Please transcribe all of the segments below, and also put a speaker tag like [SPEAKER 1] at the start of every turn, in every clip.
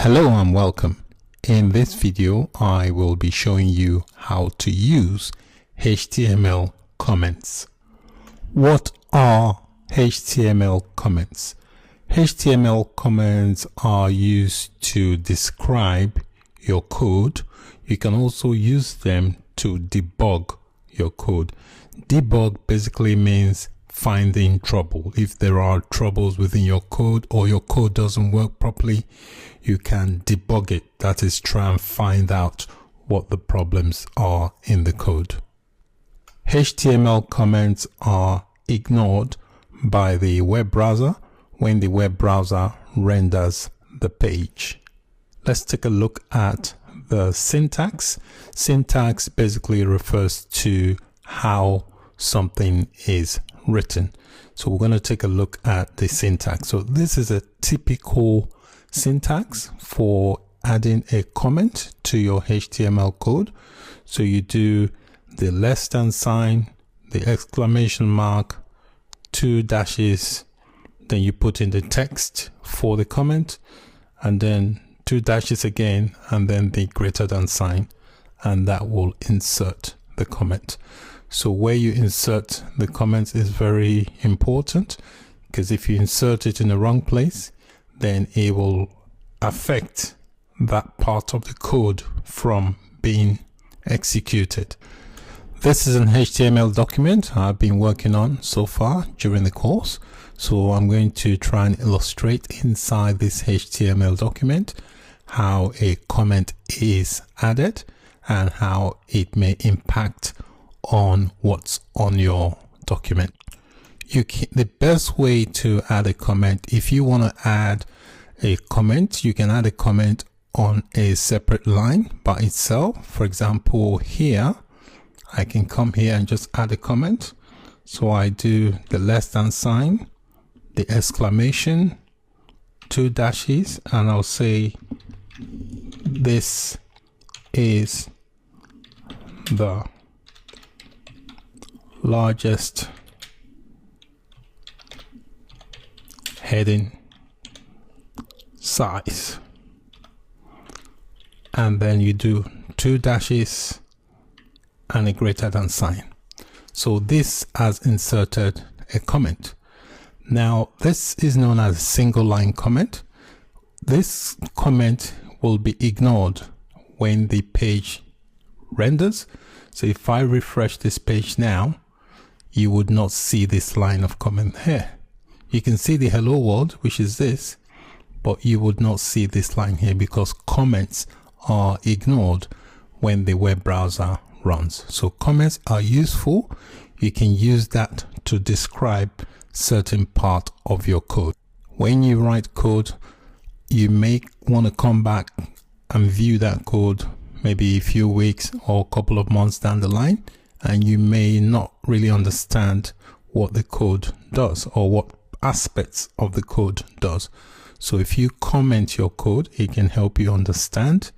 [SPEAKER 1] Hello and welcome. In this video, I will be showing you how to use HTML comments. What are HTML comments? HTML comments are used to describe your code. You can also use them to debug your code. Debug basically means finding trouble. If there are troubles within your code or your code doesn't work properly, you can debug it. That is, try and find out what the problems are in the code. HTML comments are ignored by the web browser when the web browser renders the page. Let's take a look at the syntax. Syntax basically refers to how something is written. So we're going to take a look at the syntax. So this is a typical syntax for adding a comment to your HTML code. So you do the less than sign, the exclamation mark, 2 dashes, then you put in the text for the comment, and then 2 dashes again, and then the greater than sign, and that will insert the comment. So where you insert the comment is very important, because if you insert it in the wrong place, then it will affect that part of the code from being executed. This is an HTML document I've been working on so far during the course. So I'm going to try and illustrate inside this HTML document how a comment is added and how it may impact on what's on your document. The best way to add a comment, if you want to add a comment, you can add a comment on a separate line by itself. For example, here I can come here and just add a comment. So I do the less than sign, the exclamation, 2 dashes, and I'll say this is the largest heading size, and then you do 2 dashes and a greater than sign. So this has inserted a comment. Now this is known as a single line comment. This comment will be ignored when the page renders. So if I refresh this page now, you would not see this line of comment here. You can see the hello world, which is this, but you would not see this line here because comments are ignored when the web browser runs. So comments are useful. You can use that to describe certain part of your code. When you write code, you may want to come back and view that code maybe a few weeks or a couple of months down the line, and you may not really understand what the code does or what aspects of the code does. So if you comment your code, it can help you understand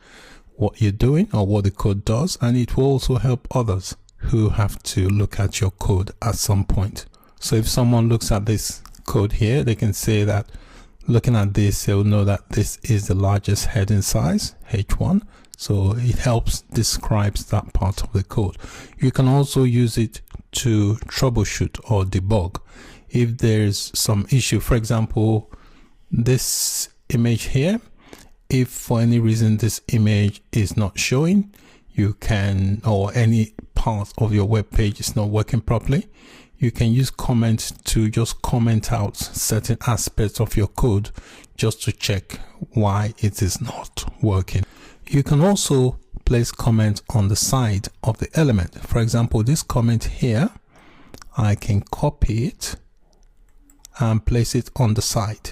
[SPEAKER 1] what you're doing or what the code does, and it will also help others who have to look at your code at some point. So if someone looks at this code here, they can say that looking at this, they'll know that this is the largest heading size, H1. So it helps describes that part of the code. You can also use it to troubleshoot or debug. If there's some issue, for example, this image here, if for any reason this image is not showing, you can, or any part of your web page is not working properly, you can use comments to just comment out certain aspects of your code just to check why it is not working. You can also place comments on the side of the element. For example, this comment here, I can copy it and place it on the side,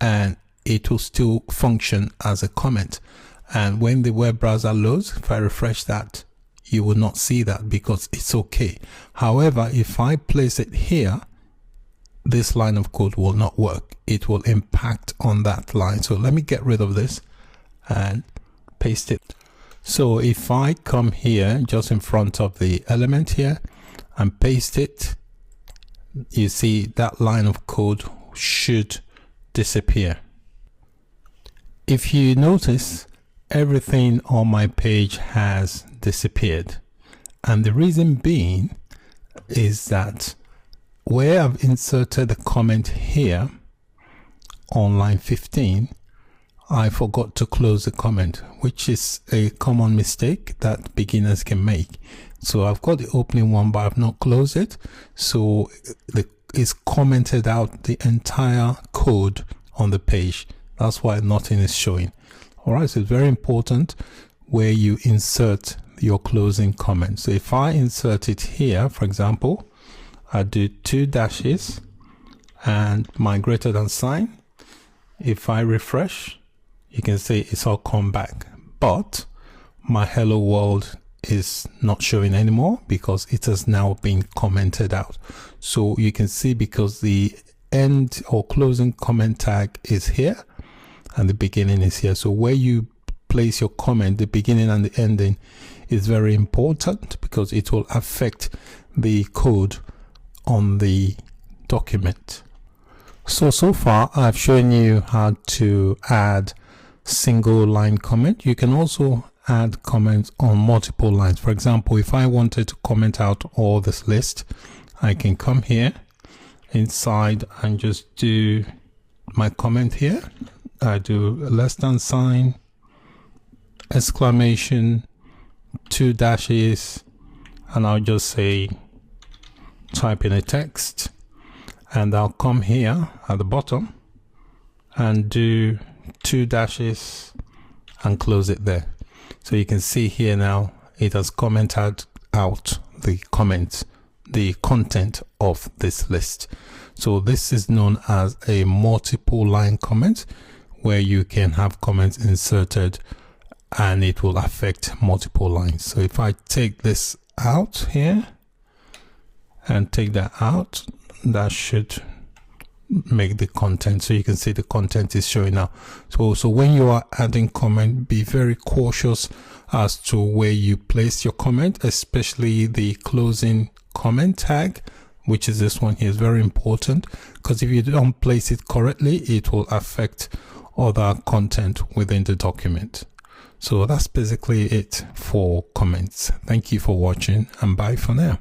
[SPEAKER 1] and it will still function as a comment. And when the web browser loads, if I refresh that, you will not see that because it's okay. However, if I place it here, this line of code will not work. It will impact on that line. So let me get rid of this and paste it. So if I come here just in front of the element here and paste it, you see that line of code should disappear. if you notice, everything on my page has disappeared, and the reason being is that where I've inserted the comment here on line 15, I forgot to close the comment, which is a common mistake that beginners can make. So I've got the opening one, but I've not closed it, so it's commented out the entire code on the page. That's why nothing is showing. All right, so it's very important where you insert your closing comment. So if I insert it here, for example, I do 2 dashes and my greater than sign. If I refresh, you can see it's all come back, but my hello world is not showing anymore because it has now been commented out. So you can see, because the end or closing comment tag is here and the beginning is here. So where you place your comment, the beginning and the ending is very important because it will affect the code on the document. So far I've shown you how to add single line comment. You can also add comments on multiple lines. For example, if I wanted to comment out all this list, I can come here inside and just do my comment here. I do less than sign, exclamation, 2 dashes, and I'll just say type in a text, and I'll come here at the bottom and do 2 dashes and close it there. So you can see here now it has commented out the comments, the content of this list. So this is known as a multiple line comment, where you can have comments inserted and it will affect multiple lines. So if I take this out here and take that out, that should make the content, so you can see the content is showing now. So when you are adding comment, be very cautious as to where you place your comment, especially the closing comment tag, which is this one here, is very important, because if you don't place it correctly, it will affect other content within the document. So that's basically it for comments. Thank you for watching, and bye for now.